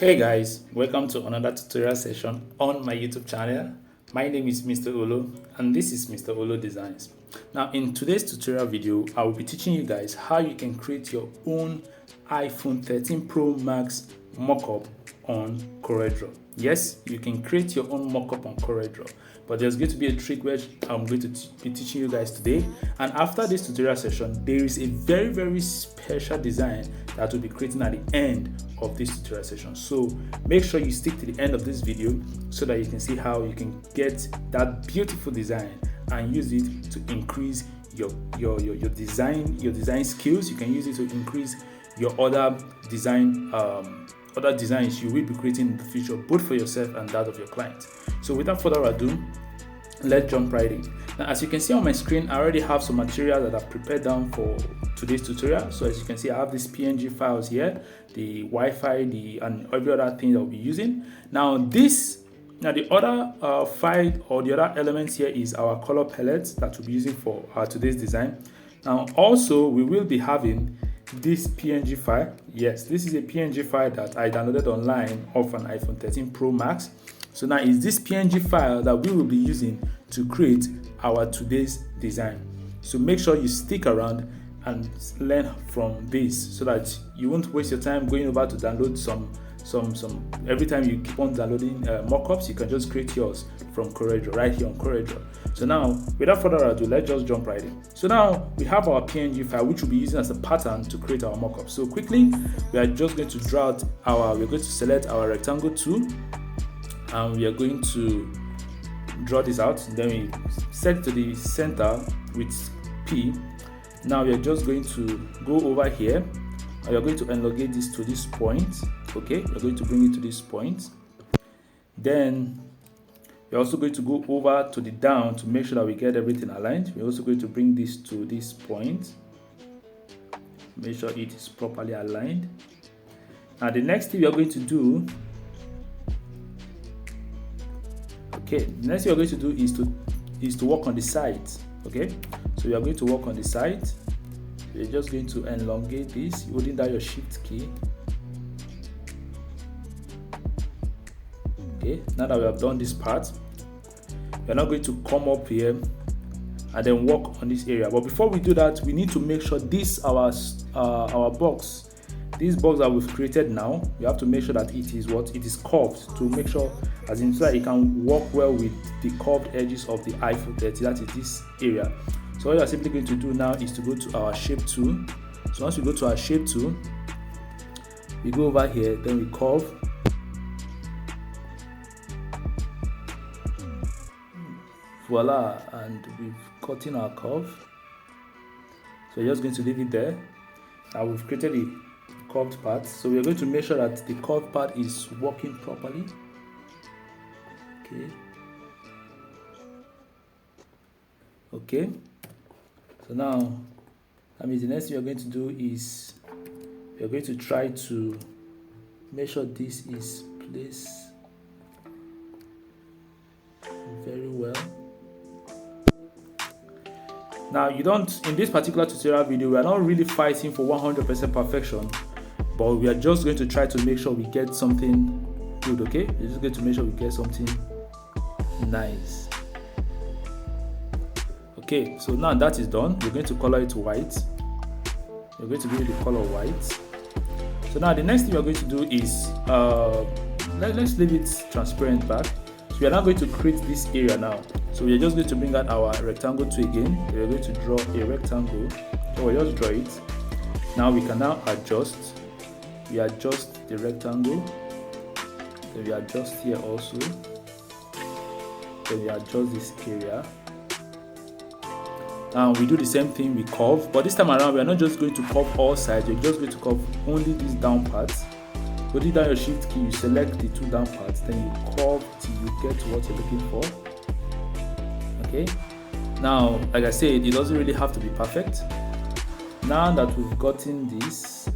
Hey guys, welcome to another tutorial session on my YouTube channel. My name is Mr. Olo and this is Mr. Olo Designs. Now in today's tutorial video, I will be teaching you guys how you can create your own iPhone 13 Pro Max mockup on CorelDRAW. Yes, you can create your own mockup on CorelDRAW, but there's going to be a trick which I'm going to be teaching you guys today. And after this tutorial session, there is a very special design that will be creating at the end of this tutorial session. So make sure you stick to the end of this video so that you can see how you can get that beautiful design and use it to increase your design skills. You can use it to increase your other designs you will be creating in the future, both for yourself and that of your client. So without further ado, let's jump right in. Now, as you can see on my screen, I already have some material that I've prepared down for today's tutorial. So as you can see, I have these PNG files here, the Wi-Fi, and every other thing that I'll be using. Now the other file or the other elements here is our color palette that we'll be using for today's design. Now also we will be having this PNG file. Yes, this is a PNG file that I downloaded online off an iPhone 13 Pro Max. So now it's this PNG file that we will be using to create our today's design. So make sure you stick around and learn from this so that you won't waste your time going over to download some every time you keep on downloading mockups. You can just create yours from CorelDRAW right here on CorelDRAW. So now without further ado, let's just jump right in. So now we have our PNG file which we'll be using as a pattern to create our mockup. So quickly we are just going to draw out we're going to select our rectangle tool and we are going to draw this out. Then we set to the center with P. Now we are just going to go over here and we are going to elongate this to this point. Okay, we're going to bring it to this point. Then we're also going to go over to the down to make sure that we get everything aligned. We're also going to bring this to this point, make sure it is properly aligned. Now the next thing we are going to do, the next thing we're going to do is to work on the sides. Okay, so we are going to work on the sides. We're just going to elongate this, holding down your shift key. Okay, now that we have done this part, we're now going to come up here and then work on this area. But before we do that, we need to make sure this our box, this box that we've created now, we have to make sure that it is curved, to make sure as in so that it can work well with the curved edges of the iPhone 13. That is this area. So what we are simply going to do now is to go to our shape tool. So once we go to our shape tool, we go over here, then we curve. Voila, and we've cut in our curve. So we're just going to leave it there. Now we've created a curved part. So we're going to make sure that the curved part is working properly. Okay. So now, that means the next thing we're going to do is we're going to try to make sure this is placed very well. Now in this particular tutorial video, we are not really fighting for 100% perfection, but we are just going to try to make sure we get something good. Okay, we're just going to make sure we get something nice. Okay, so now that is done, we're going to color it white. We're going to give it the color white. So now the next thing we're going to do is let's leave it transparent back. So we are now going to create this area now. So we are just going to bring out our rectangle tool again. We are going to draw a rectangle. So we'll just draw it. Now we can now adjust. We adjust the rectangle. Then we adjust here also. Then we adjust this area. Now we do the same thing, we curve, but this time around we are not just going to curve all sides, we're just going to curve only these down parts. Holding down your shift key, you select the two down parts, then you curve till you get to what you're looking for. Okay, now like I said, it doesn't really have to be perfect. Now that we've gotten this,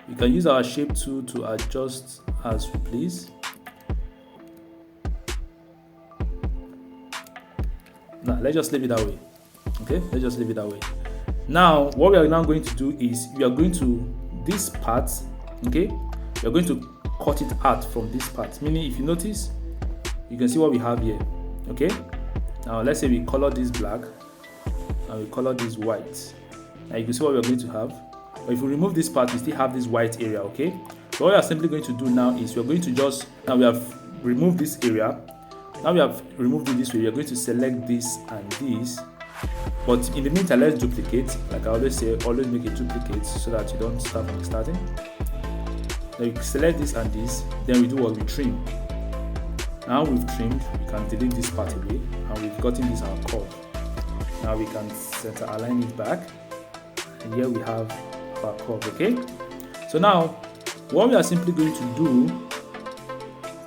we can use our shape tool to adjust as we please. Now let's just leave it that way. Okay, let's just leave it that way. Now what we are now going to do is we are going to this part, okay, we're going to cut it out from this part. Meaning, if you notice, you can see what we have here. Okay, now let's say we color this black and we color this white. Now you can see what we're going to have. But if we remove this part, we still have this white area. Okay, so what we are simply going to do now is we're going to just, now we have removed this area. Now we have removed it this way. We're going to select this and this. But in the meantime, let's duplicate. Like I always say, always make a duplicate so that you don't start from the starting. Then we select this and this. Then we do what? We trim. Now we've trimmed, we can delete this part away, and we've gotten this our curve. Now we can center align it back, and here we have our curve. Okay. So now, what we are simply going to do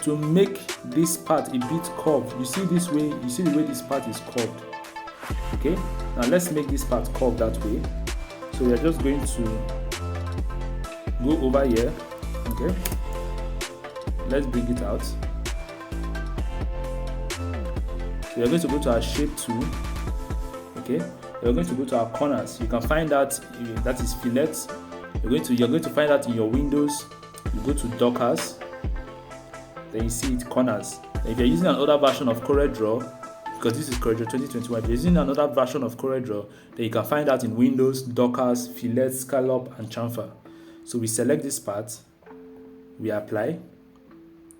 to make this part a bit curved. You see this way. You see the way this part is curved. Okay, now let's make this part curved that way. So we are just going to go over here. Okay, let's bring it out. So we are going to go to our shape tool. Okay, we are going to go to our corners. You can find that is fillets. You're going to find that in your windows. You go to Dockers, then you see it corners. Then if you're using another version of CorelDRAW, because this is CorelDRAW 2021, if you're using another version of CorelDRAW, then you can find that in Windows, Dockers, Fillet, Scallop, and Chamfer. So we select this part, we apply.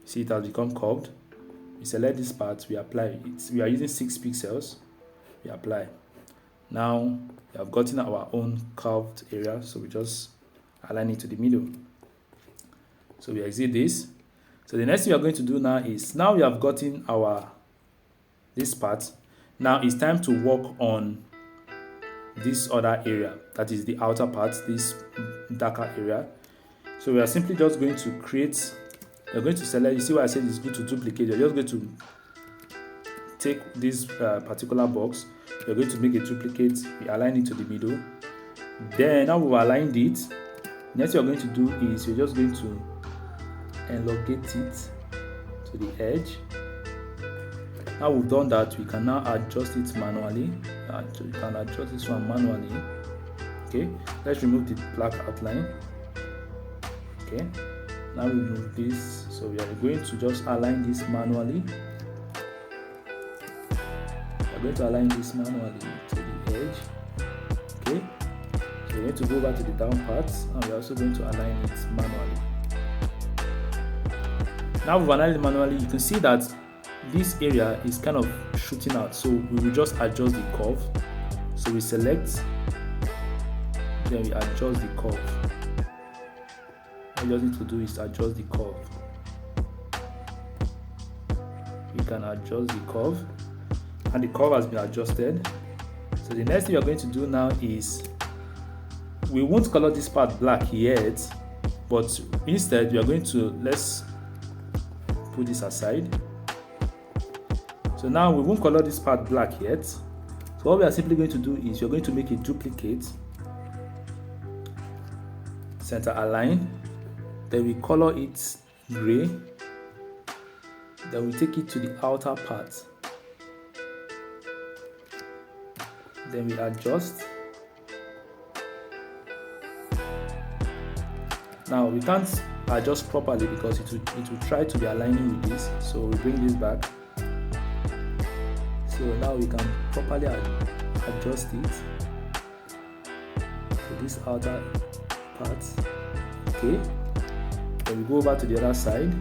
See, it has become curved. We select this part, we apply it. We are using 6 pixels. We apply. Now we have gotten our own curved area, so we just align it to the middle. So we exit this. So the next thing we are going to do now is, now we have gotten our this part. Now it's time to work on this other area, that is the outer part, this darker area. So we are simply just going to create, we're going to select, you see what I said it's good to duplicate. You're just going to take this particular box, we're going to make a duplicate, we align it to the middle. Then now we've aligned it. Next thing we're going to do is we're just going to elongate it to the edge. Now we've done that, we can now adjust it manually. You can adjust this one manually. Okay, let's remove the black outline. Okay, now we remove this. So we are going to just align this manually. We're going to align this manually to the edge. Okay, so we're going to go back to the down parts, and we're also going to align it manually. Now we've aligned it manually, you can see that this area is kind of shooting out, so we will just adjust the curve. So we select, then we adjust the curve. All you just need to do is adjust the curve. We can adjust the curve, and the curve has been adjusted. So the next thing we are going to do now is, we won't color this part black yet, but instead we are going to, let's put this aside. So now we won't color this part black yet. So what we are simply going to do is you're going to make a duplicate, center align, then we color it gray, then we take it to the outer part, then we adjust. Now we can't adjust properly because it will try to be aligning with this, so we bring this back. So now we can properly adjust it to this outer part. Okay, then we go over to the other side,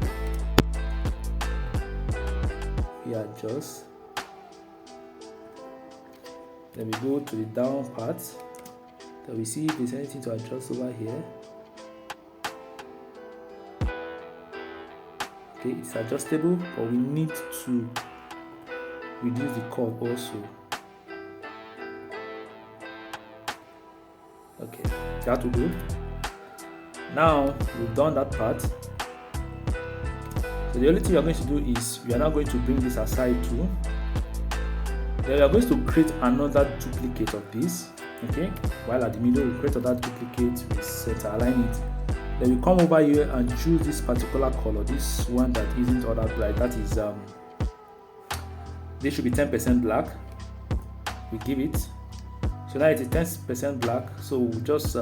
we adjust, then we go to the down part, then we see if there's anything to adjust over here. Okay, it's adjustable, but we need to reduce the curve also. Okay, that will do. Now we've done that part. So the only thing we are going to do is we are now going to bring this aside too. Then we are going to create another duplicate of this. Okay, while at the middle we create another duplicate, we center align it. Then we come over here and choose this particular color, this one that isn't all that bright, that is this should be 10% black. We give it, so now it is 10% black, so we just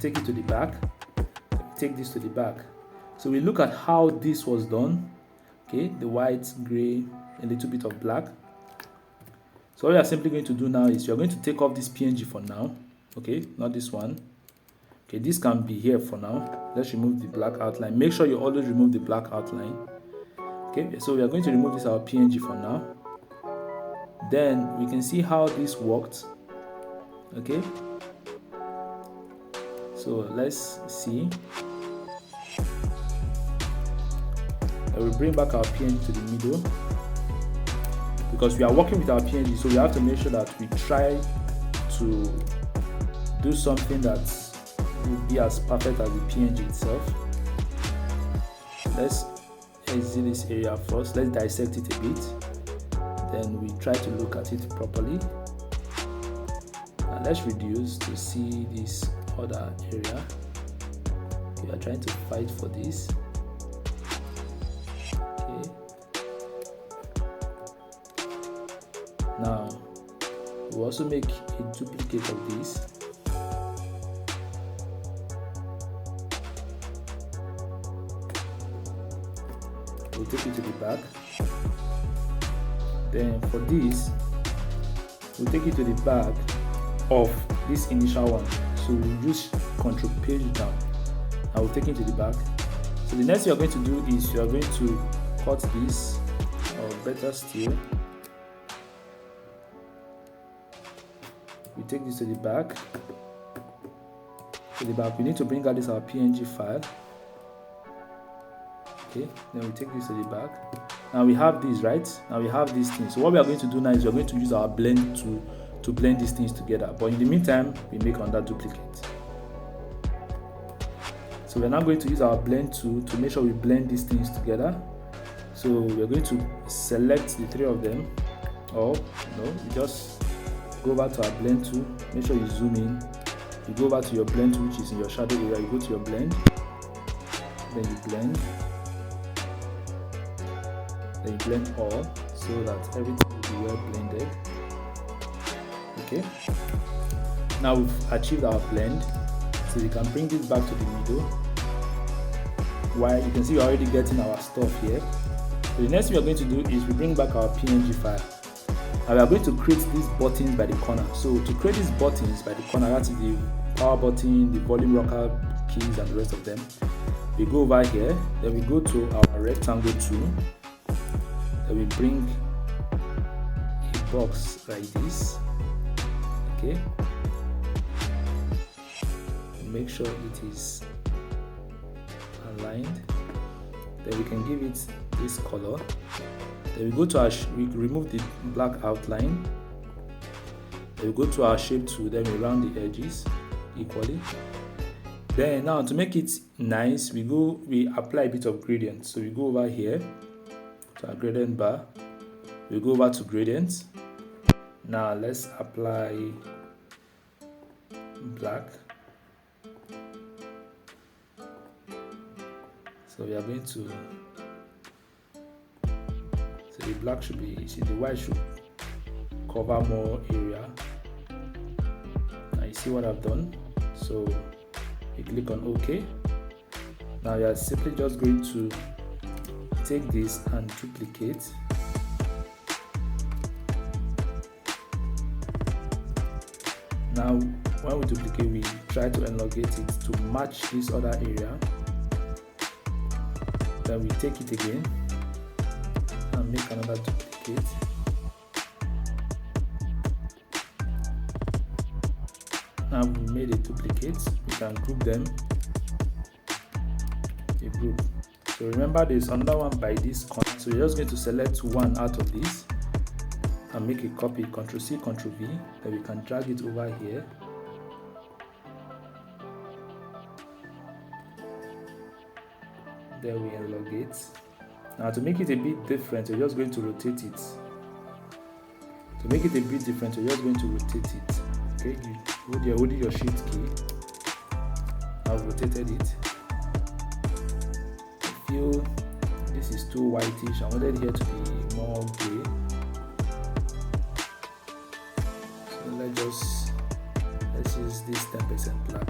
take it to the back, take this to the back. So we look at how this was done. Okay, the white, gray, a little bit of black. So what we are simply going to do now is you're going to take off this PNG for now. Okay, not this one. Okay, this can be here for now. Let's remove the black outline. Make sure you always remove the black outline. Okay, so we are going to remove this our PNG for now. Then we can see how this worked. Okay, so let's see. I will bring back our PNG to the middle because we are working with our PNG, so we have to make sure that we try to do something that will be as perfect as the PNG itself. Let's exit this area first. Let's dissect it a bit. Then we try to look at it properly. And let's reduce to see this other area. We are trying to fight for this. Okay. Now we'll also make a duplicate of this. We'll take it to the back. Then for this, we'll take it to the back of this initial one. So we'll use Control Page down. I will take it to the back. So the next thing you're going to do is you are going to cut this, or better still, we take this to the back. To the back, we need to bring out this our PNG file. Okay, then we take this to the back. Now we have these, right? Now we have these things. So what we are going to do now is we're going to use our blend to blend these things together. But in the meantime, we make another duplicate. So we're now going to use our blend tool to make sure we blend these things together. So we're going to select the three of them. Or no, you just go over to our blend tool. Make sure you zoom in. You go over to your blend tool, which is in your shadow area. You go to your blend. Then you blend. Then you blend all so that everything will be well blended. Okay. Now we've achieved our blend, so we can bring this back to the middle. While you can see we're already getting our stuff here. So the next thing we're going to do is we bring back our PNG file. And we are going to create these buttons by the corner. So to create these buttons by the corner, that's the power button, the volume rocker keys, and the rest of them. We go over here, then we go to our rectangle tool. We bring a box like this. Okay, make sure it is aligned. Then we can give it this color. Then we go to our we remove the black outline. Then we go to our shape tool. Then we round the edges equally. Then now to make it nice, we apply a bit of gradient. So we go over here to our gradient bar. We go over to gradients. Now let's apply black. So we are going to, so the black should be, see the white should cover more area. Now you see what I've done. So you click on OK. Now you are simply just going to take this and duplicate. Now when we duplicate, we try to elongate it to match this other area. Then we take it again and make another duplicate. Now we made a duplicate, we can group them. A group. So remember there's another one by this corner. So you're just going to select one out of this and make a copy. Ctrl C, Ctrl V. Then we can drag it over here. There we elongate. Now to make it a bit different, you're just going to rotate it. To make it a bit different, you're just going to rotate it. Okay, you hold your Shift key. I've rotated it. I feel this is too whitish. I wanted here to be more gray. So let's use this 10% black.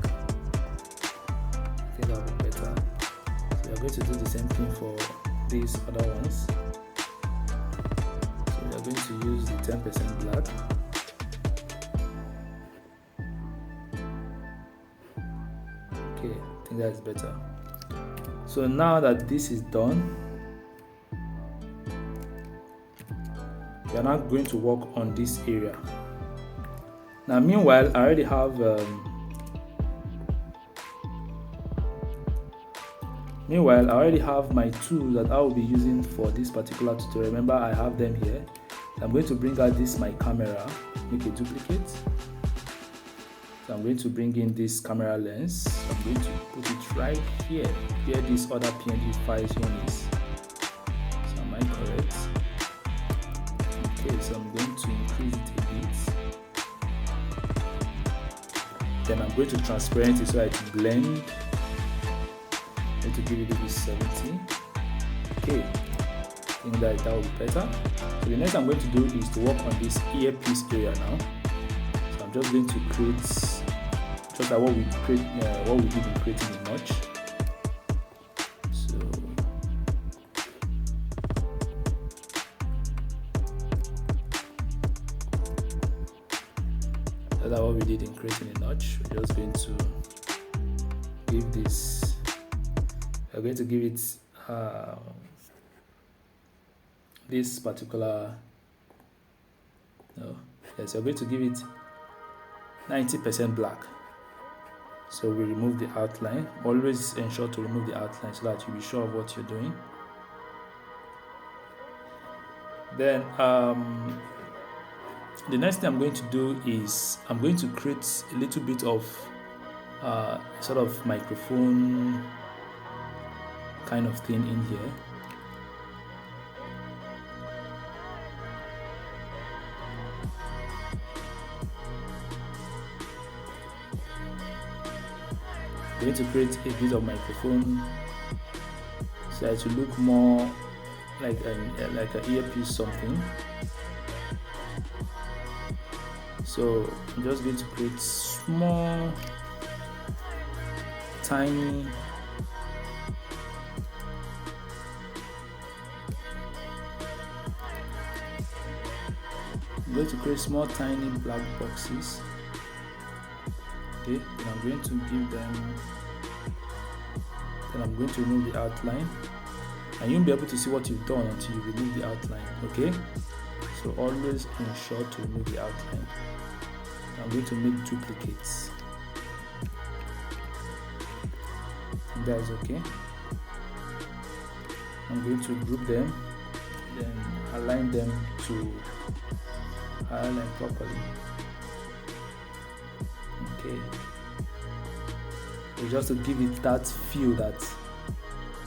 Okay, that'll be better. So we are going to do the same thing for these other ones. So we are going to use the 10% black. Okay, I think that is better. So now that this is done, we are now going to work on this area. Now meanwhile, I already have my tools that I will be using for this particular tutorial. Remember, I have them here. I'm going to bring out my camera, make a duplicate. So I'm going to bring in this camera lens. I'm going to put it right here, where this other PNG files one is. So am I correct? Okay, so I'm going to increase it a bit. Then I'm going to transparent it so that it blend. I'm going to give it a bit 70. Okay, I think that will be better. So the next I'm going to do is to work on this earpiece area now. So I'm just going to create just like what we did in creating the notch. So that's what we did in creating a notch. We're just going to give this. We're going to give it this particular. No, yes, we're going to give it 90% black. So we remove the outline. Always ensure to remove the outline so that you'll be sure of what you're doing. Then the next thing I'm going to do is I'm going to create a little bit of sort of microphone kind of thing in here. I'm going to create a bit of microphone so that it will look more like an earpiece something. So I'm just going to create small, tiny I'm going to create small, tiny black boxes. Okay, and I'm going to give them. Then I'm going to remove the outline, and you won't be able to see what you've done until you remove the outline. Okay, so always ensure to remove the outline. I'm going to make duplicates. And that is okay. I'm going to group them, then align them to align properly. Okay. So just to give it that feel that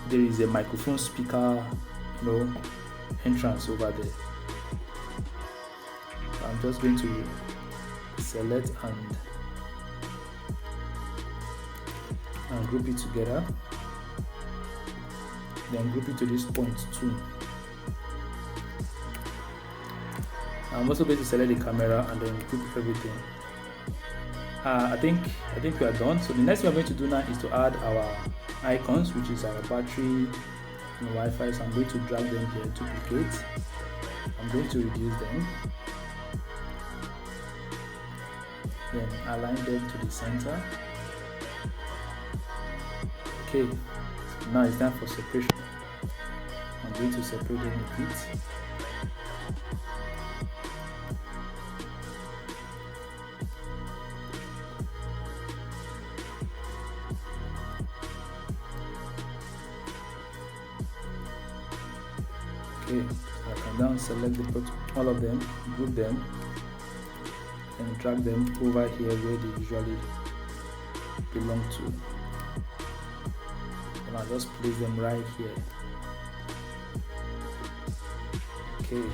there is a microphone speaker, entrance over there. So I'm just going to select and group it together. Then group it to this point too. I'm also going to select the camera and then group everything. I think we are done. So the next thing we're going to do now is to add our icons, which is our battery and Wi-Fi. So I'm going to drag them here, duplicate. I'm going to reduce them. Then align them to the center. Okay, now it's time for separation. I'm going to separate them a bit. Okay, so I can now select all of them, group them, and drag them over here where they usually belong to. And I'll just place them right here. Okay.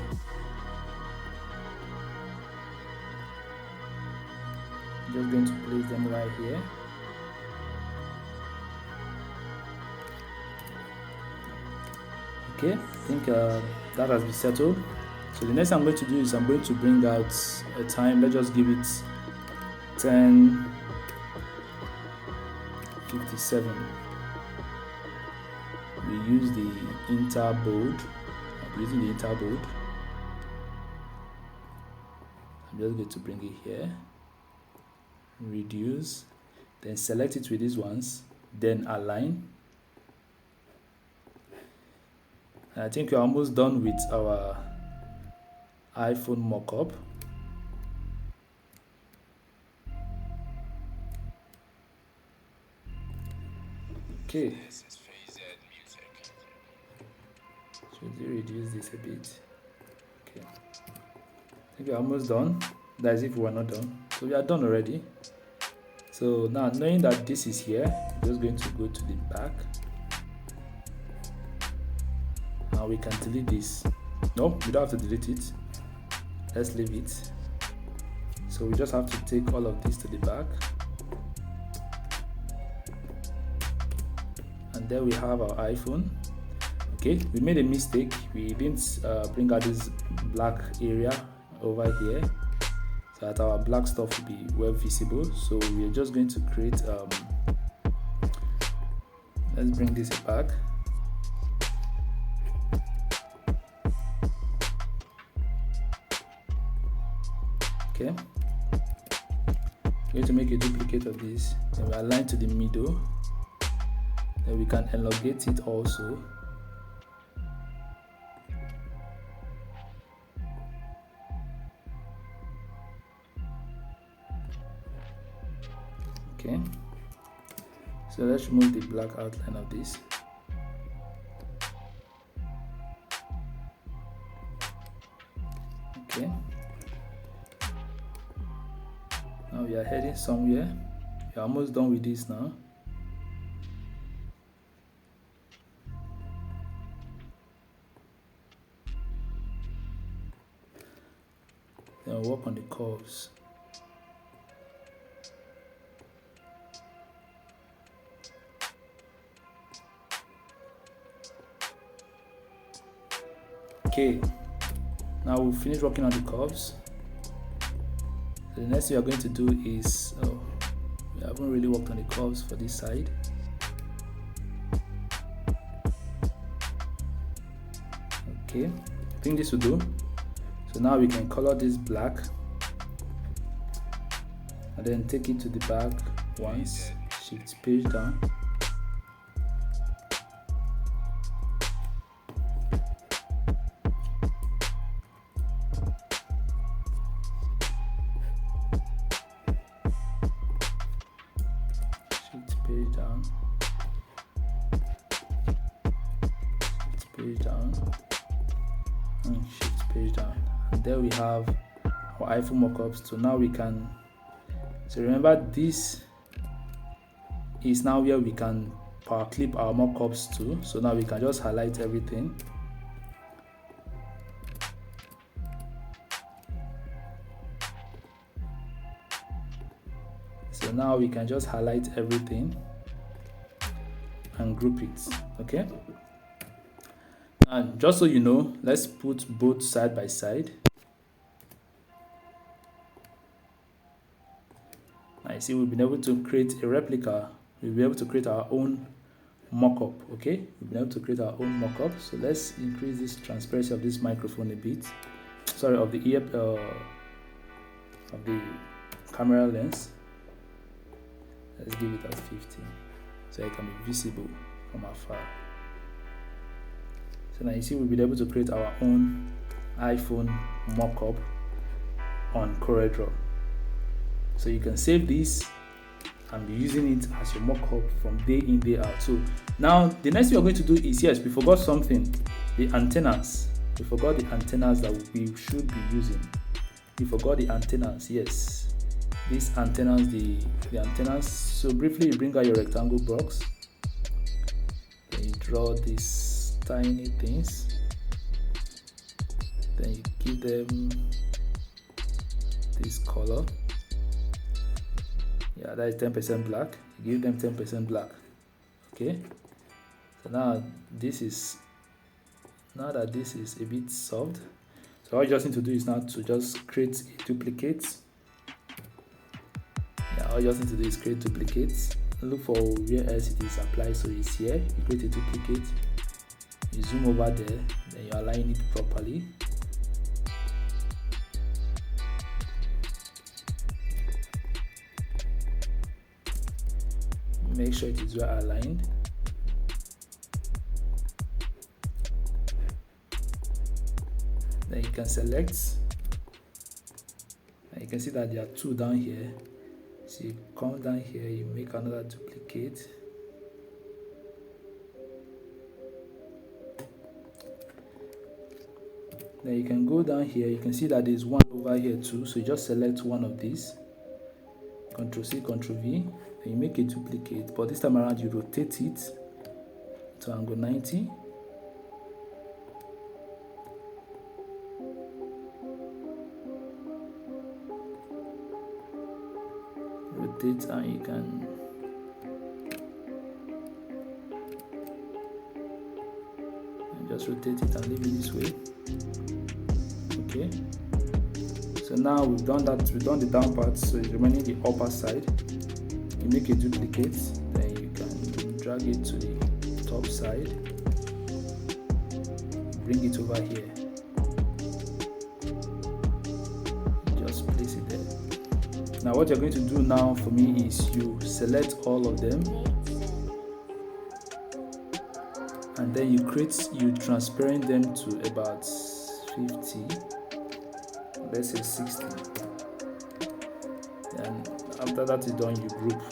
I'm just going to place them right here. Okay, I think that has been settled. So the next thing I'm going to do is I'm going to bring out a time. Let's just give it 10:57. we use the interboard. I'm using the interboard. I'm just going to bring it here, reduce, then select it with these ones, then align. And I think we're almost done with our iPhone mockup. Okay. Should we reduce this a bit? Okay. I think we're almost done. That's if we're not done. So we are done already. So now, knowing that this is here, I'm just going to go to the back. Now we can delete this. No, we don't have to delete it. Let's leave it. So we just have to take all of this to the back. And there we have our iPhone. Okay, we made a mistake. We didn't bring out this black area over here so that our black stuff will be well visible. So we're just going to create let's bring this back. Okay, we're going to make a duplicate of this, then we align to the middle, then we can elongate it also. Okay, so let's remove the black outline of this. Okay, now we are heading somewhere. We are almost done with this now. Then we'll work on the curves. Okay, now we'll finish working on the curves. So the next thing we are going to do is, we haven't really worked on the curves for this side. Okay, I think this will do. So now we can color this black and then take it to the back once, shift page down. Page down, shift page down, and shift page down, and there we have our iPhone mockups. So now we can, so remember this is now where we can power clip our mockups to. So now we can just highlight everything. So now we can just highlight everything and group it. Okay, and just so you know, let's put both side by side. I see we've been able to create a replica. We'll be able to create our own mockup. Okay, we've been able to create our own mockup. So let's increase this transparency of this microphone a bit. Sorry, of the ear of the camera lens. Let's give it at 50 so it can be visible from afar. So now you see we'll be able to create our own iPhone mockup on CorelDRAW. So you can save this and be using it as your mockup from day in, day out. So now the next thing we're going to do is, yes, we forgot something, the antennas. We forgot the antennas that we should be using. We forgot the antennas, yes. These antennas, the antennas. So briefly, you bring out your rectangle box, then you draw these tiny things, then you give them this color. Yeah, that is 10% black. You give them 10% black. Okay, so now this is, now that this is a bit soft, so all you just need to do is now to just create a duplicate. All you just need to do is create duplicates. Look for where else it is applied. So it's here. You create a duplicate, you zoom over there, then you align it properly. Make sure it is well aligned. Then you can select, and you can see that there are two down here. So you come down here, you make another duplicate. Then you can go down here, you can see that there's one over here too, so you just select one of these, Ctrl C, Ctrl V, and you make a duplicate, but this time around you rotate it to angle 90. Rotate, and you can just rotate it and leave it this way. Okay, so now we've done that, we've done the down part, so it's remaining the upper side. You make a duplicate, then you can drag it to the top side, bring it over here, just place it there. Now what you're going to do now for me is you select all of them, and then you transparent them to about 50, let's say 60. And after that is done, you group.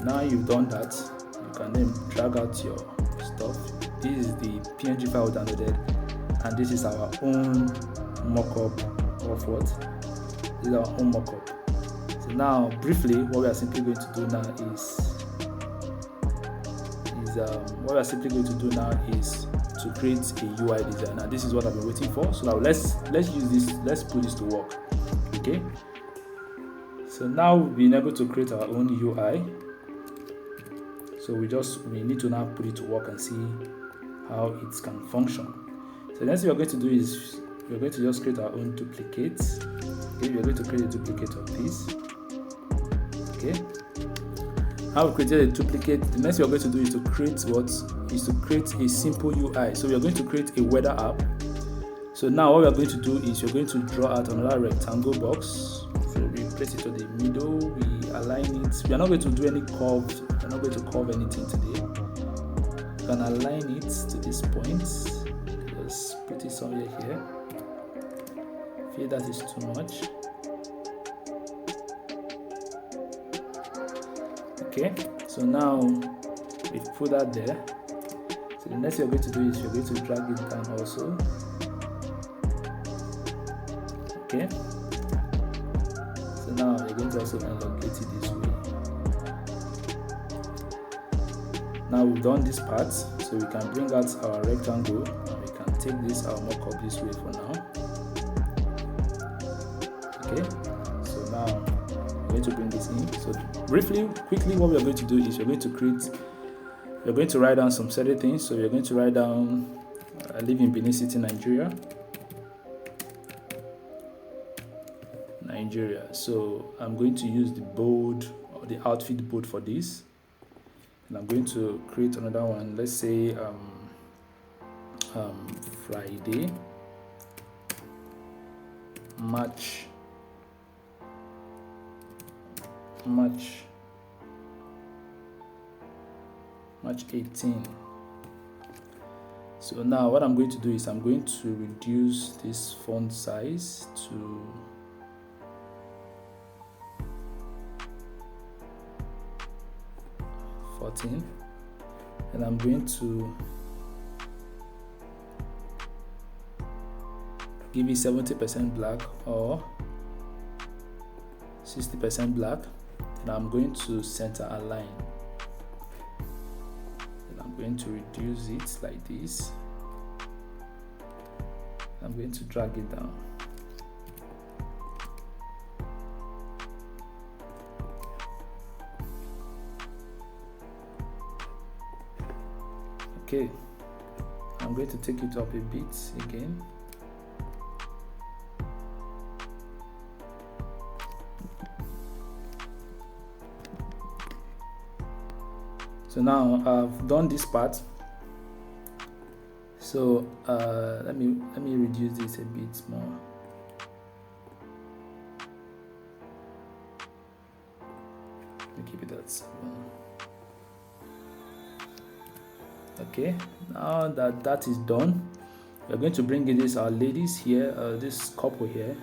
Now you've done that, you can then drag out your stuff. This is the PNG file downloaded, and this is our own mockup of what? This is our own mockup. So now briefly, what we are simply going to do now is to create a UI design, and this is what I've been waiting for. So now let's use this, let's put this to work. Okay, so now we've been able to create our own UI, so we need to now put it to work and see how it can function. So the next thing we're going to do is we're going to just create our own duplicate. Okay, we're going to create a duplicate of this. Okay, how we created a duplicate, the next thing we're going to do is to create a simple UI. So we are going to create a weather app. So now what we are going to do is you're going to draw out another rectangle box. So we place it to the middle, we align it. We are not going to do any curves, we're not going to curve anything today. You can align it to this point. Just put it somewhere here. Feel that is too much. Okay, so now we've put that there. So the next thing you're going to do is you're going to drag it down also. Okay, so now you're going to also elongate it this way. Now we've done this part, so we can bring out our rectangle, and we can take this our mockup this way for now. Okay, so now we're going to bring this in. So briefly, quickly, what we are going to do is we're going to write down some certain things. So we're going to write down I live in Benin City, Nigeria. So I'm going to use the bold or the outfit bold for this, and I'm going to create another one. Let's say Friday, March 18. So now what I'm going to do is I'm going to reduce this font size to 14, and I'm going to give it 70% black or 60% black, and I'm going to center align. And I'm going to reduce it like this. I'm going to drag it down. Okay, I'm going to take it up a bit again. So now I've done this part. So let me reduce this a bit more. Let me keep it at 7. Okay, now that is done, we're going to bring in this our ladies here, this couple here.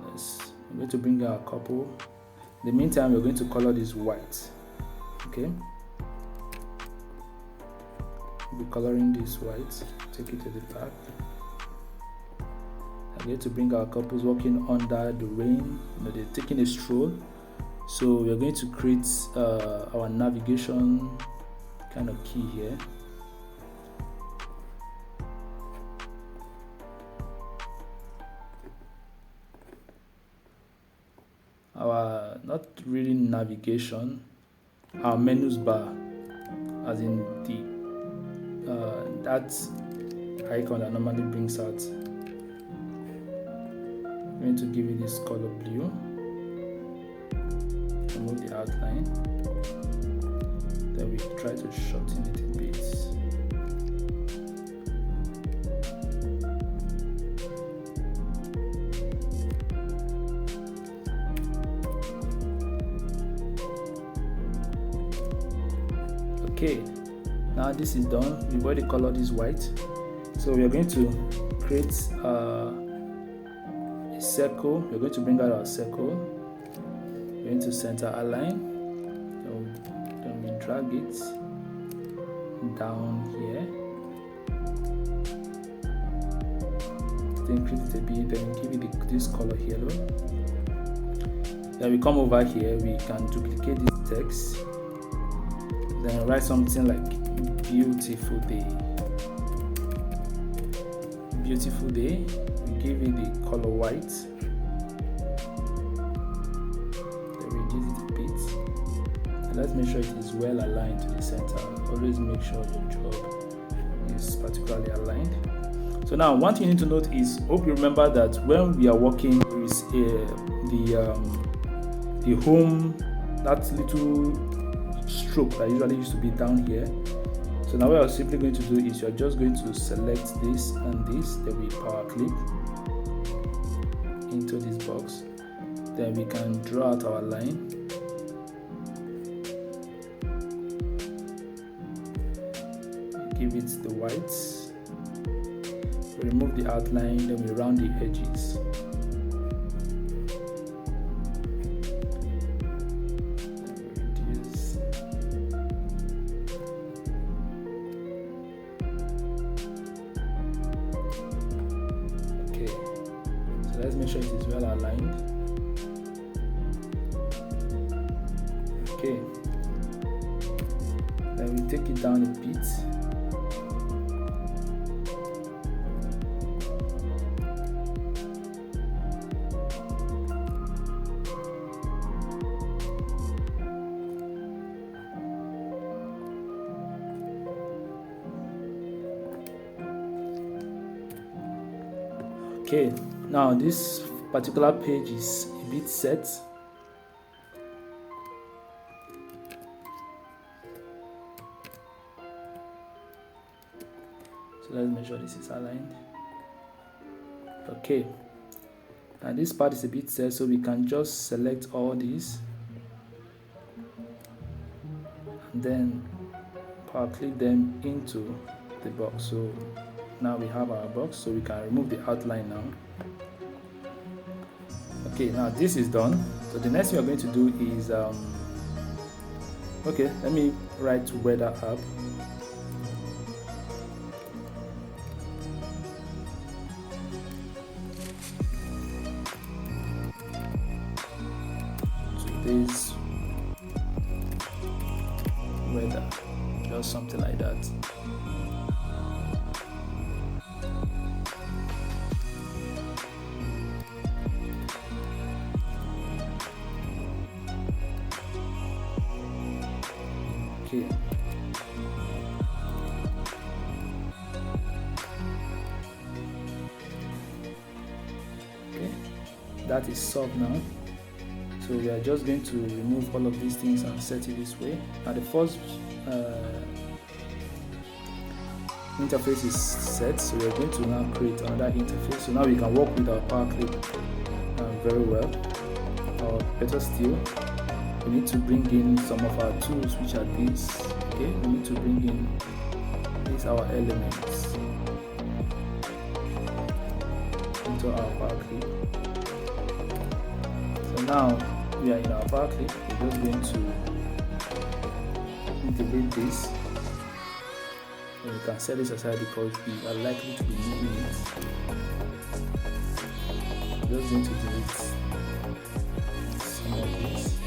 We're going to bring our couple. In the meantime, we're going to color this white. Okay, we'll be coloring this white. Take it to the back. I'm going to bring our couples walking under the rain. They're taking a stroll. So we're going to create our navigation kind of key here. Our not really navigation, our menus bar, as in the that icon that normally brings out. I'm going to give it this color blue. Remove the outline. Then we try to shorten it a bit. Okay, now this is done. We've already colored this white, so we are going to create a circle. We're going to bring out our circle. We're going to center align. Then we drag it down here. Then increase it a bit. Then give it this color yellow. Then we come over here. We can duplicate this text. Then write something like beautiful day. Beautiful day. We give it the color white. Then reduce it a bit. And let's make sure it is well aligned to the center. Always make sure your job is particularly aligned. So now one thing you need to note is, hope you remember that when we are working with the home, that little stroke that usually used to be down here. So now what I'm simply going to do is you're just going to select this and this, then we power click into this box. Then we can draw out our line. Give it the white. We remove the outline, then we round the edges. Let's make sure it is well aligned. Okay. Then we take it down a bit. Okay, now this particular page is a bit set. So let's make sure this is aligned. Okay, now this part is a bit set, so we can just select all these and then power click them into the box. So now we have our box, so we can remove the outline now. Okay, now this is done. So the next thing we're going to do is okay, let me write weather app. Today's weather, just something like that. Okay. Okay, that is solved now. So we are just going to remove all of these things and set it this way. Now the first interface is set, so we're going to now create another interface. So now we can work with our power clip very well. Or better still, we need to bring in some of our tools, which are these. Okay, we need to bring in these our elements into our power clip. So now we are in our power clip. We're just going to delete this. And we can set this aside because we are likely to be needing it. I'm just going to delete some of this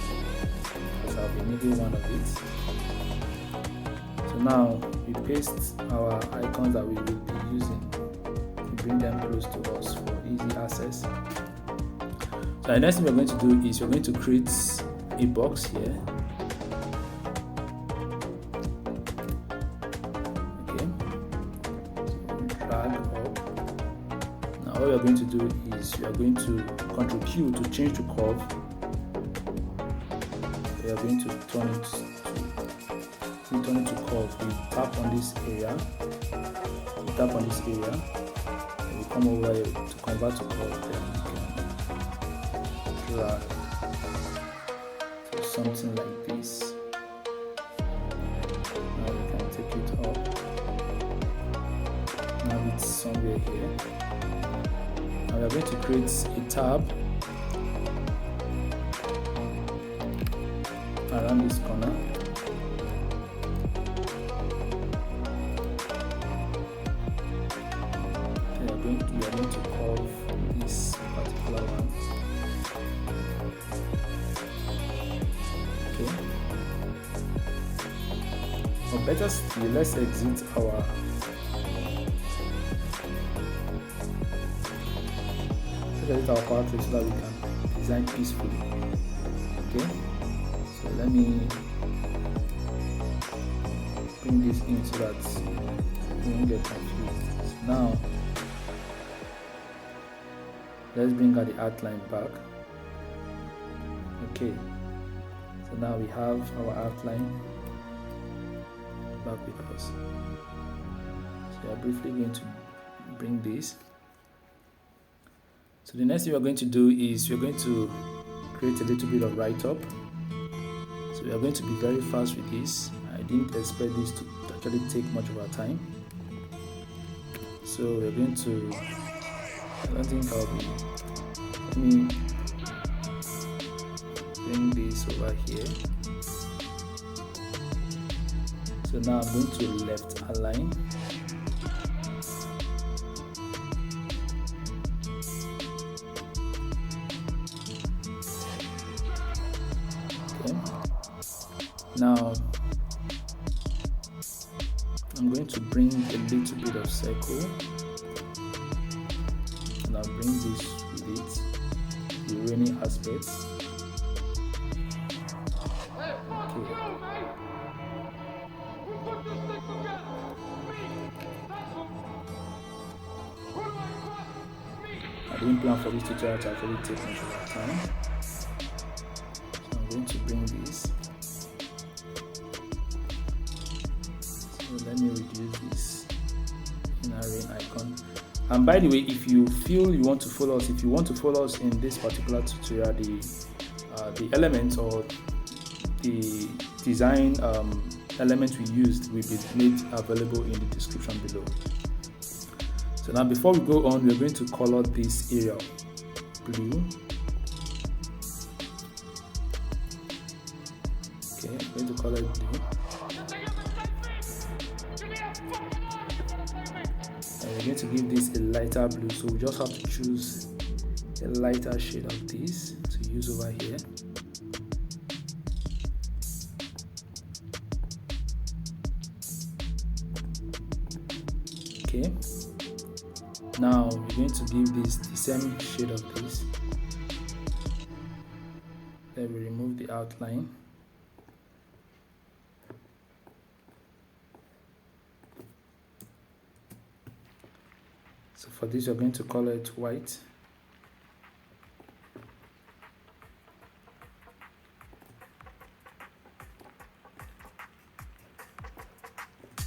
because I'll be needing one of it. So now we paste our icons that we will be using. We bring them close to us for easy access. So the next thing we're going to do is we're going to create a box here. What we are going to do is we are going to Ctrl Q to change to curve. We are going to turn it to curve. We tap on this area. We tap on this area. And we come over here to convert to curve. Then we can drag to something like this. Now we can take it up. Now it's somewhere here. We are going to create a tab around this corner. We are going to curve this particular one. Okay. Or better still, let's exit our power clip so that we can design peacefully. Okay, so let me bring this in so that we won't get confused. So now let's bring out the outline back. Okay, so now we have our outline back with us. So we are briefly going to bring this. So the next thing we're going to do is we're going to create a little bit of write-up. So we are going to be very fast with this. I didn't expect this to actually take much of our time. So we're going to, I don't think I'll be, let me bring this over here. So now I'm going to left align. Now I'm going to bring a little bit of circle and I'll bring this with it, the remaining aspects. Okay. I didn't plan for this tutorial to actually take much of our time. So I'm going to bring this. Let me reduce this inner ring icon. And by the way, if you feel you want to follow us, in this particular tutorial, the elements or the design elements we used will be made available in the description below. So now before we go on, we're going to color this area blue. Okay, I'm going to color it blue. We're going to give this a lighter blue, so we just have to choose a lighter shade of this to use over here. Okay, now we're going to give this the same shade of this. Then we remove the outline. So for this, we're going to color it white.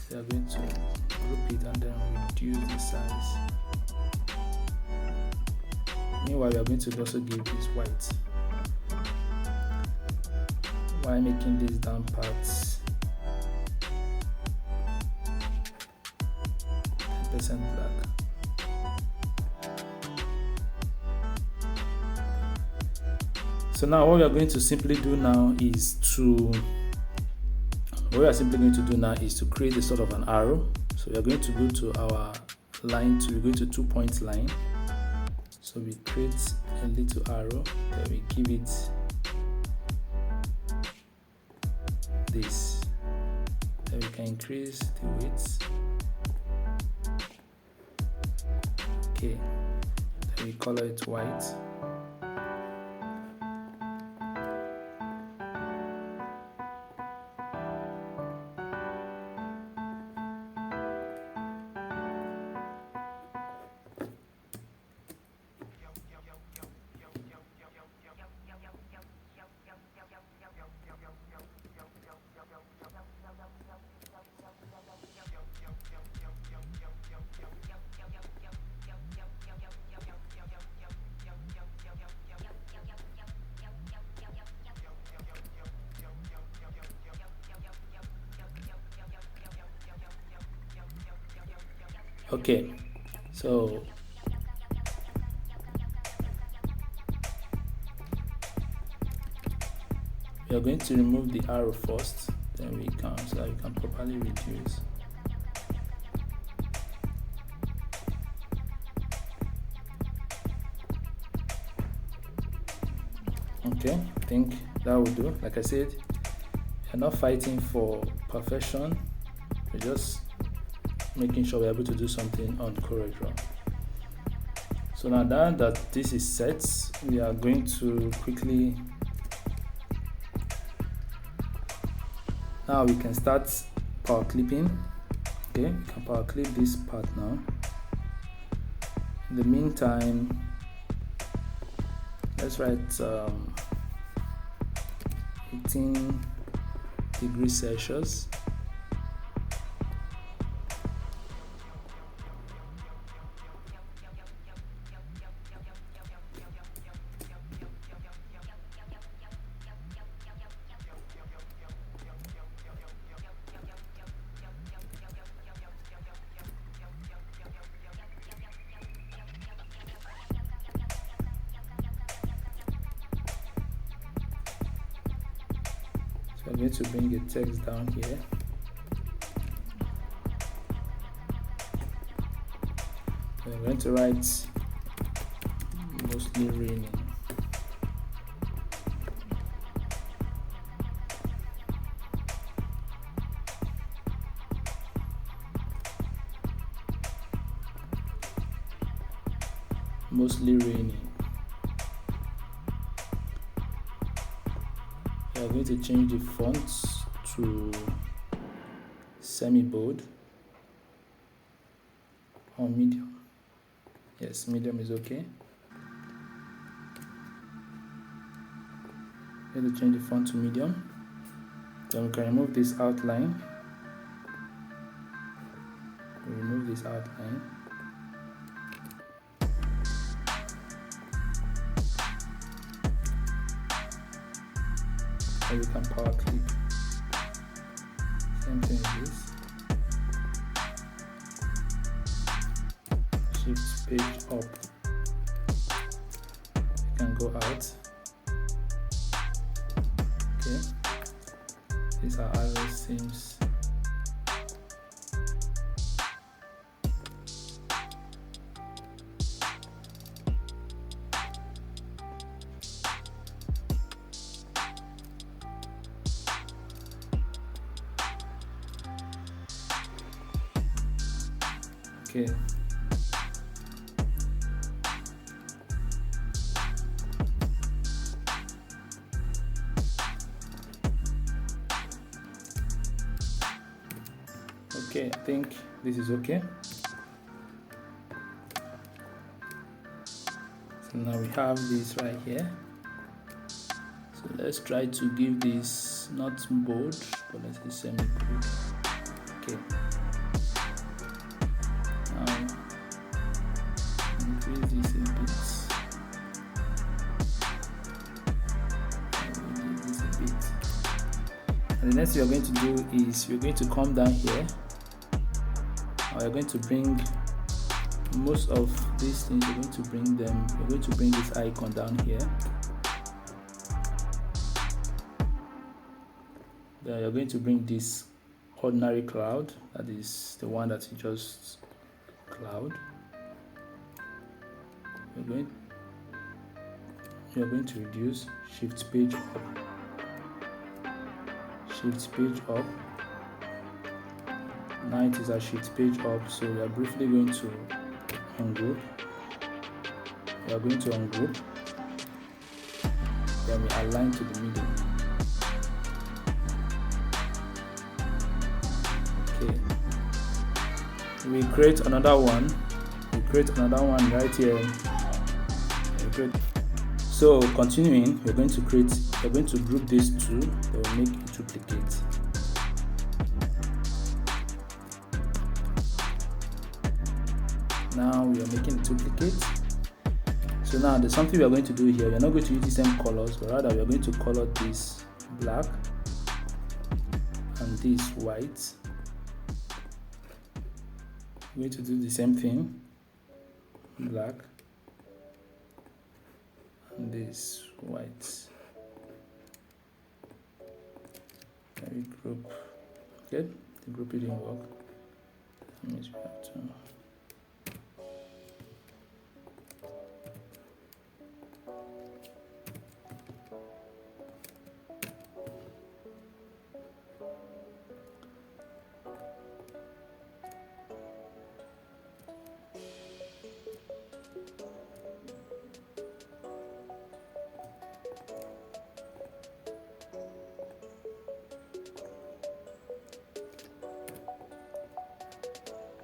We are going to group it it and then reduce the size. Meanwhile, we are going to also give this white while making these down parts 10% black. So now what we are going to simply do now is to create a sort of an arrow. So we are going to go to our line, we're going to 2-point line. So we create a little arrow, then we give it this. Then we can increase the width. Okay, then we color it white. Okay, so we are going to remove the arrow first, then we can, so that we can properly reduce. Okay, I think that will do. Like I said, we're not fighting for perfection, we're just making sure we're able to do something on CorelDRAW. So now that this is set, we are going to quickly, now we can start power clipping. Okay, we can power clip this part now. In the meantime, let's write 18 degrees Celsius. I'm going to bring the text down here. I'm going to write mostly raining. Mostly raining. We are going to change the fonts to semi-bold or medium. Yes, medium is okay. We are going to change the font to medium. Then we can remove this outline. We remove this outline. So we can power clip. Same thing with this. Shift page up. We can go out. Okay. These are arrow seams. Okay. Okay, I think this is okay. So now we have this right here. So let's try to give this not bold, but let's say semi-bold. Okay. And the next thing you're going to do is you're going to come down here, or you're going to bring most of these things, you're going to bring this icon down here. Then you're going to bring this ordinary cloud, that is the one that you just cloud. You're going to reduce, shift page up. Now it is a shift page up, so we are briefly going to ungroup. We are going to ungroup, then we align to the middle. Okay, we create another one. Right here. So continuing, we're going to group these two. That will make a duplicate. Now we are making a duplicate. So now there's something we are going to do here. We are not going to use the same colors, but rather we are going to color this black and this white. We're going to do the same thing, black and this white. Let me group. Okay, the group didn't work. That means we have to.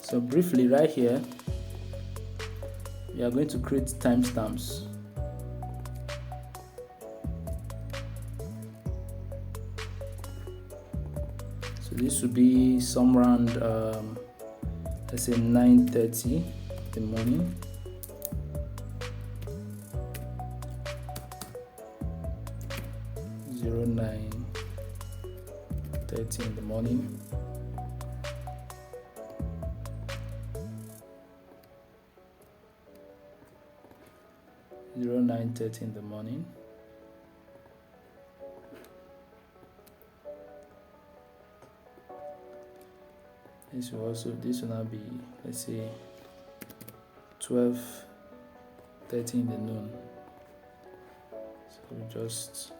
So briefly, right here, we are going to create timestamps. So this would be some around, let's say 9:30 in the morning. (09:30 in the morning). (09:30 in the morning). This will now be, let's say, 12:30 in the noon. So we just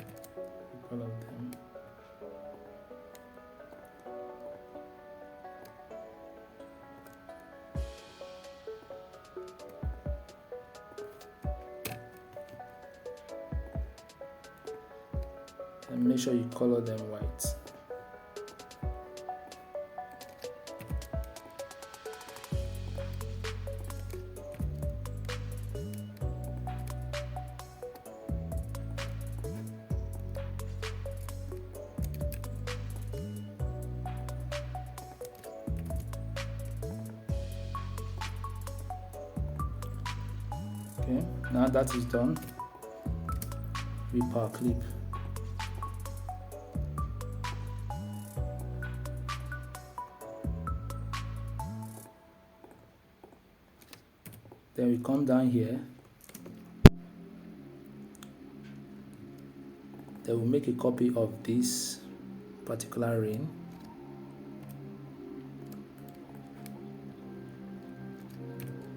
all of them. And make sure you color them white. Okay, now that is done, we power clip. Then we come down here. Then we'll make a copy of this particular ring.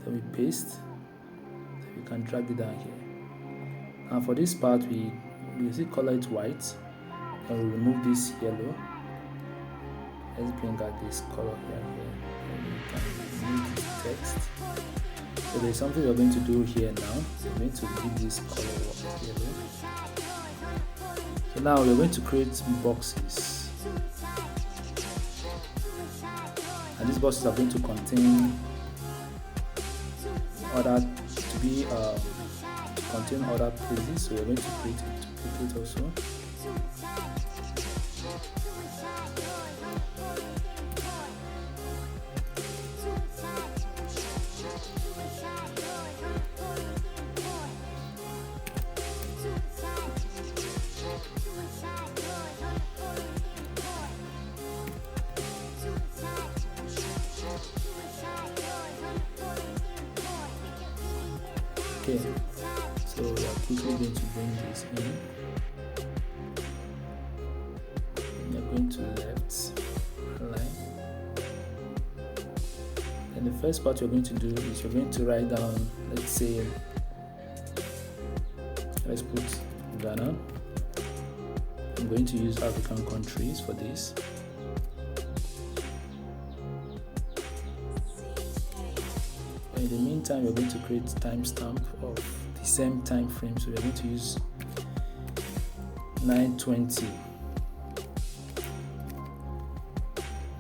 Then we paste. Then we can drag it down here. And for this part, we see color it white. Then we remove this yellow. Let's bring out this color here. And we can remove this text. So there's something we're going to do here now. We're going to give this color yellow. So now we're going to create boxes. And these boxes are going to contain other places. So we're going to create a duplicate also. Okay, so we are quickly going to bring this in. You're going to left line. And the first part you're going to do is you're going to write down, let's say, let's put Ghana. I'm going to use African countries for this. In the meantime, we're going to create timestamp of the same time frame. So we're going to use 920.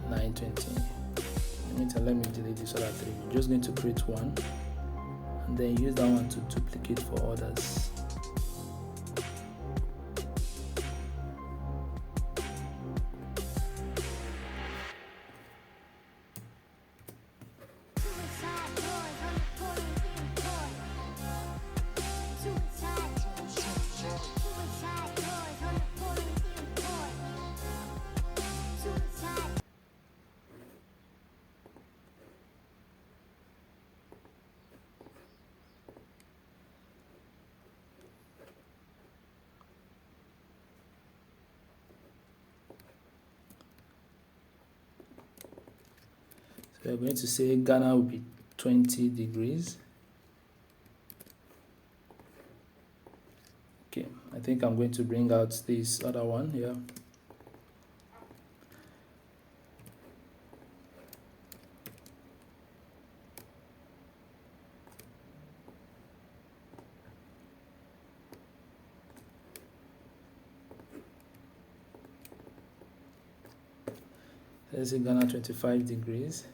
920. Let me delete this other three. We're just going to create one and then use that one to duplicate for others. So we're going to say Ghana will be 20 degrees. Okay, I think I'm going to bring out this other one here. Let's say Ghana 25 degrees.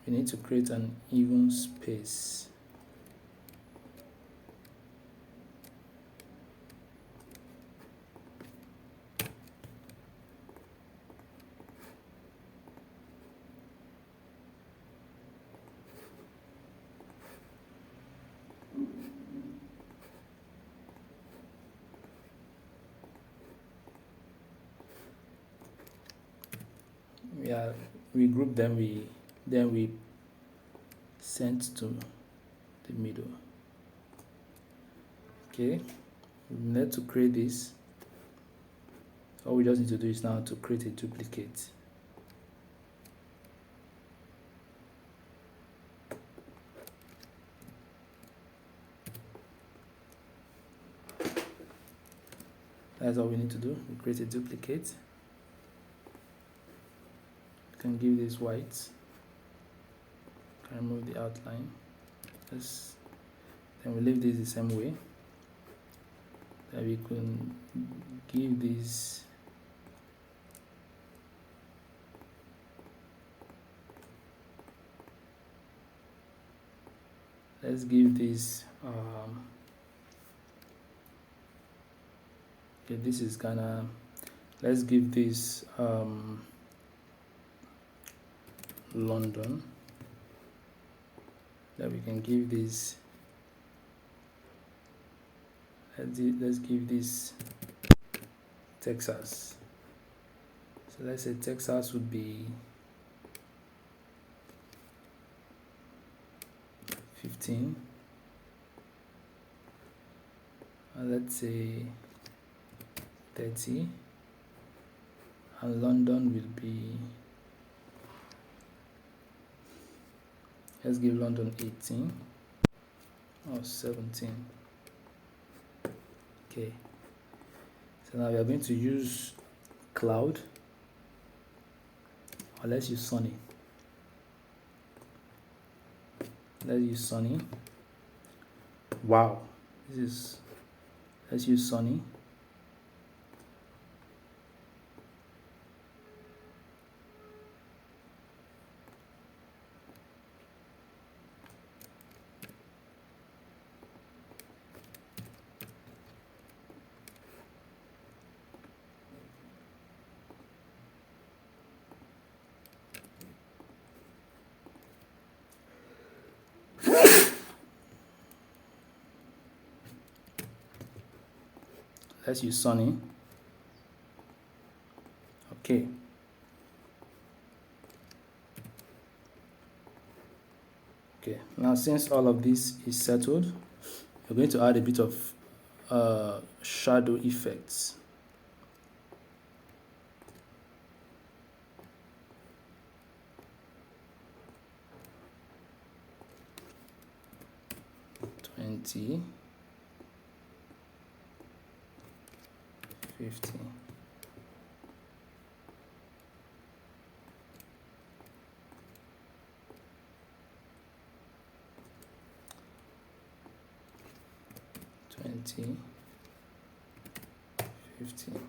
We need to create an even space. Yeah, we group them, then we send to the middle. Okay, we need to create this. All we just need to do is now to create a duplicate. That's all we need to do. We create a duplicate. You can give this white. Can remove the outline. Then we leave this the same way. Then we can give this let's give this okay, this is Ghana. Let's give this London. Then we can give this, let's give this Texas. So let's say Texas would be 15, and let's say 30, and London will be, let's give London 18 or 17. Okay, so now we are going to use cloud, or let's use sunny. Let's use sunny. Wow, let's use sunny. let's use sunny. Okay. Okay, now since all of this is settled, we're going to add a bit of shadow effects. $20, $50. $20, $50.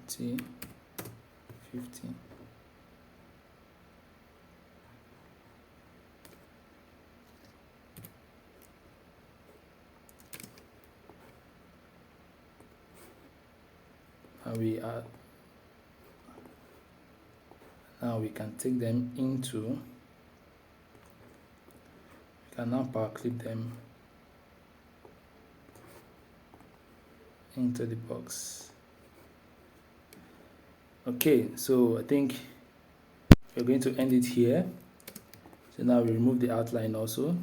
$20, $50. Now we can take them into, we can now power clip them into the box. Okay, so I think we're going to end it here. So now we remove the outline also.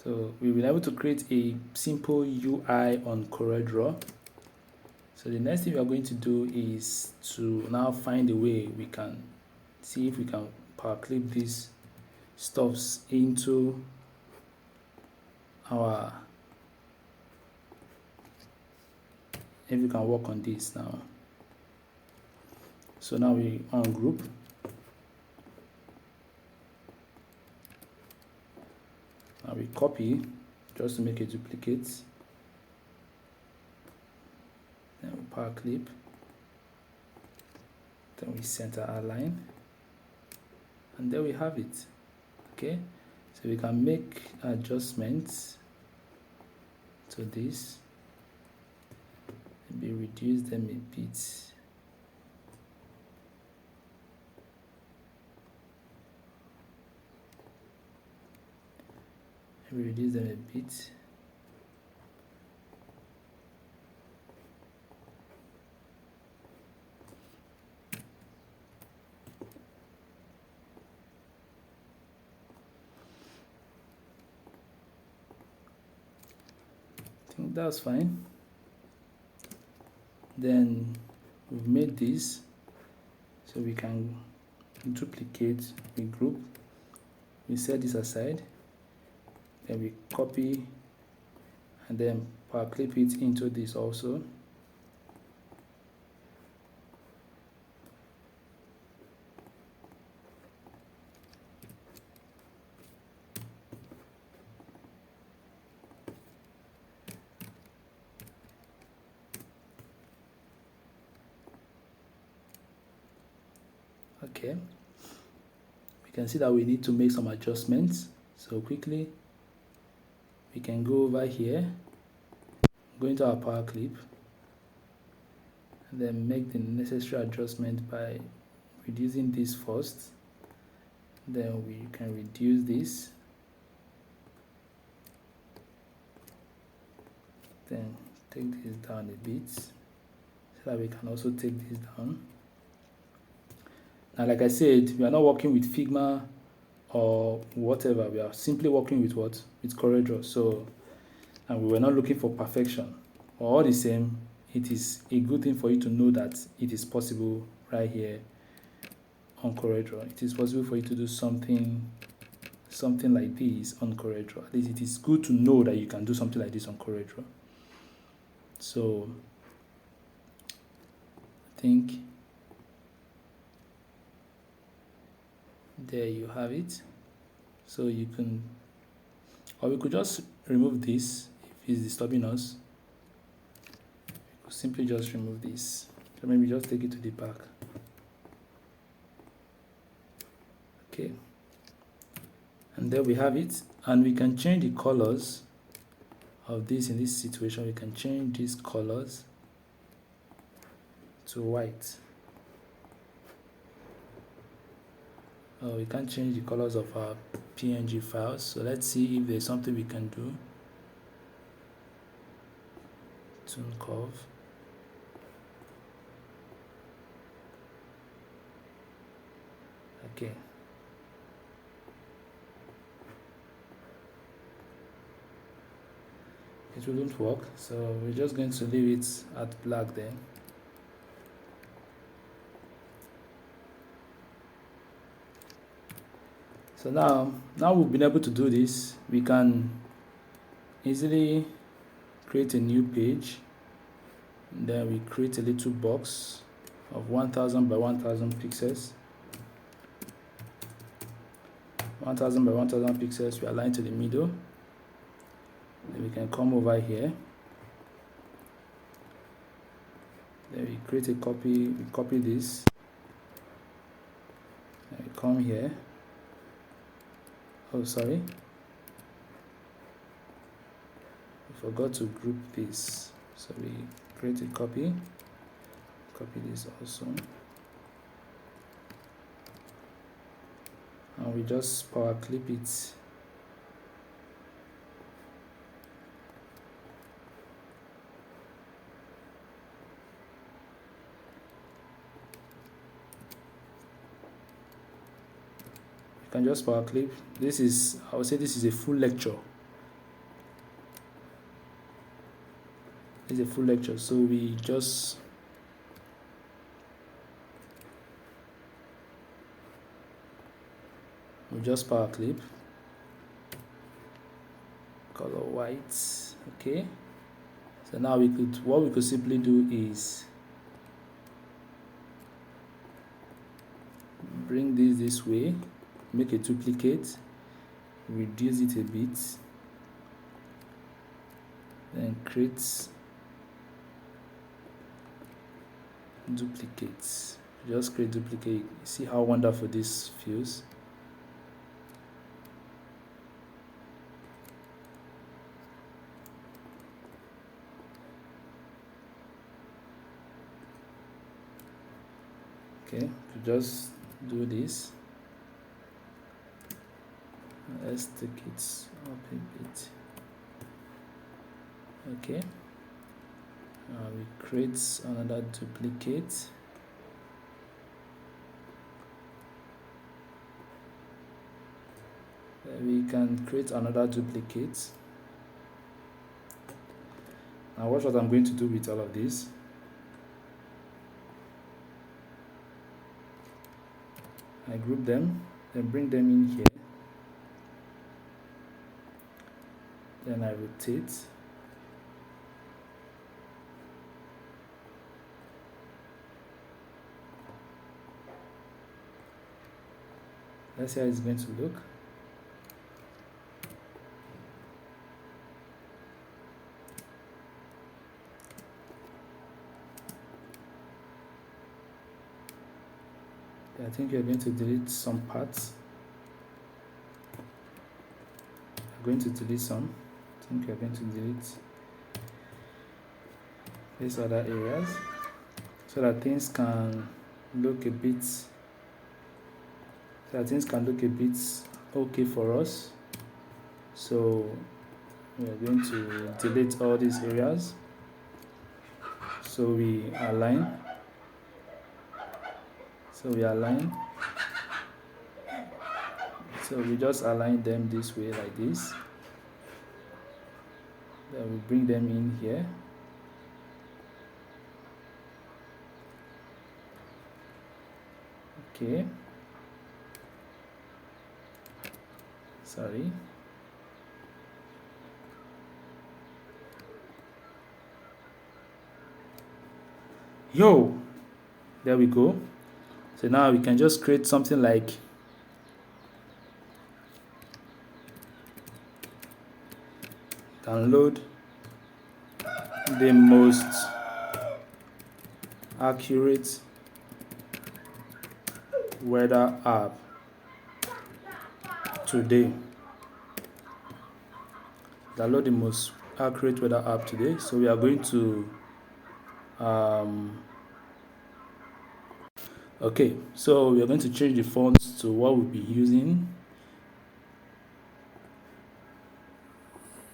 So we've been able to create a simple UI on CorelDRAW. So the next thing we are going to do is to now find a way we can see if we can power clip these stuffs into our, if we can work on this now. So now we ungroup. Now we copy just to make a duplicate. Then we power clip. Then we center our line. And there we have it. Okay, so we can make adjustments to this. Maybe reduce them a bit. Maybe reduce them a bit. I think that's fine. Then we've made this, so we can duplicate, we group, we set this aside, then we copy and then power clip it into this also. Okay, we can see that we need to make some adjustments. So quickly we can go over here, go into our power clip, and then make the necessary adjustment by reducing this first. Then we can reduce this, then take this down a bit so that we can also take this down. Now, like I said, we are not working with Figma or whatever. We are simply working with what? With CorelDRAW. So, and we were not looking for perfection. But all the same, it is a good thing for you to know that it is possible right here on CorelDRAW. It is possible for you to do something like this on CorelDRAW. At least it is good to know that you can do something like this on CorelDRAW. So, I think there you have it. So you can, or we could just remove this if it's disturbing us. We could simply just remove this. So maybe just take it to the back. Okay, and there we have it. And we can change the colors of this. In this situation, we can change these colors to white. Oh, we can't change the colors of our PNG files, so let's see if there's something we can do. Tune curve. Okay. It wouldn't work, so we're just going to leave it at black then. So now we've been able to do this, we can easily create a new page. Then we create a little box of 1000 by 1000 pixels. 1000 by 1000 pixels, we align to the middle. Then we can come over here. Then we create a copy, we copy this. Then we come here. Oh, sorry. I forgot to group this. So we create a copy this also. And we just power clip it. You can just power clip. This is, I would say this is a full lecture. It's a full lecture, so we just power clip, color white. Okay, so now what we could simply do is bring this way, make a duplicate, reduce it a bit, then create duplicates. Just create duplicate. See how wonderful this feels. Okay, to just do this, let's take it up a bit. Okay, we create another duplicate. We can create another duplicate. Now watch what I'm going to do with all of this. I group them, then bring them in here, then I rotate. Let's see how it's going to look. I think you're going to delete some parts. I'm going to delete some. I think you're going to delete these other areas so that things can look a bit okay for us. So we're going to delete all these areas. So we align. So we just align them this way, like this. Then we bring them in here. Okay. Sorry. Yo, there we go. So now we can just create something like download the most accurate weather app today. Download the most accurate weather app today. So we are going to Okay, so we are going to change the fonts to what we'll be using.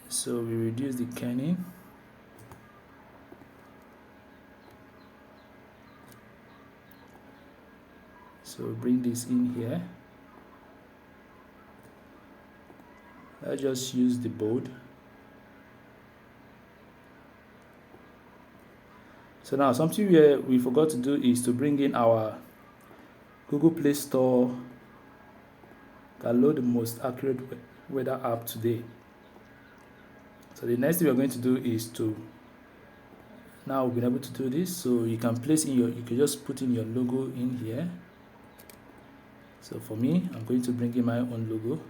So we reduce the kerning. So bring this in here. I just use the bold. So now something we forgot to do is to bring in our Google Play Store, download the most accurate weather app today. So the next thing we're going to do is to, now we've been able to do this, so you can place in you can just put in your logo in here. So for me, I'm going to bring in my own logo.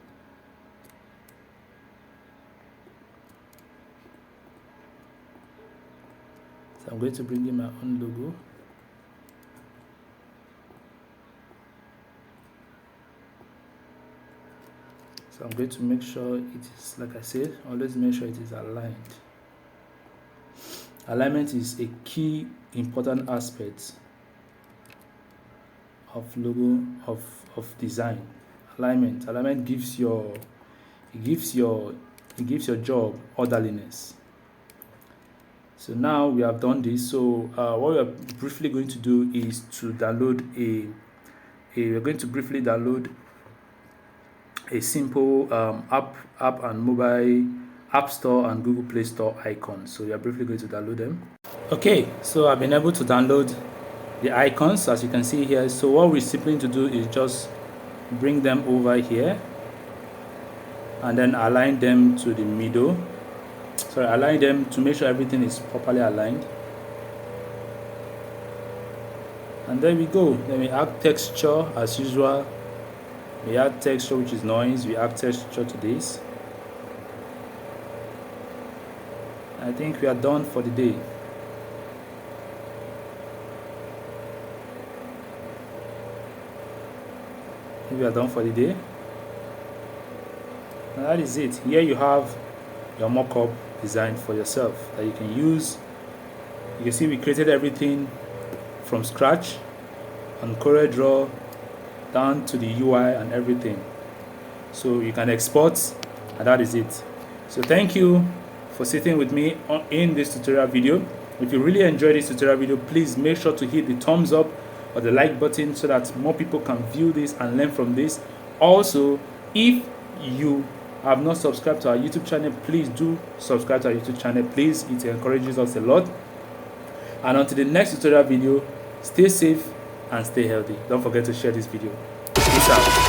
So I'm going to bring in my own logo. So I'm going to make sure it is, like I said, always make sure it is aligned. Alignment is a key important aspect of logo of design. Alignment gives your job orderliness. So now we have done this. So what we are briefly going to do is to download we're going to briefly download a simple app and mobile App Store and Google Play Store icons. So we are briefly going to download them. Okay, so I've been able to download the icons, as you can see here. So what we're simply going to do is just bring them over here and then align them to the middle. Sorry, align them to make sure everything is properly aligned. And there we go. Then we add texture as usual. We add texture, which is noise. We add texture to this. I think we are done for the day. We are done for the day. And that is it. Here you have your mock-up designed for yourself that you can use. You can see we created everything from scratch on CorelDRAW down to the UI and everything. So you can export, and that is it. So thank you for sitting with me in this tutorial video. If you really enjoyed this tutorial video, please make sure to hit the thumbs up or the like button so that more people can view this and learn from this. Also, if you have not subscribed to our YouTube channel, please do subscribe to our YouTube channel. Please, it encourages us a lot. And until the next tutorial video, stay safe and stay healthy. Don't forget to share this video. Peace out.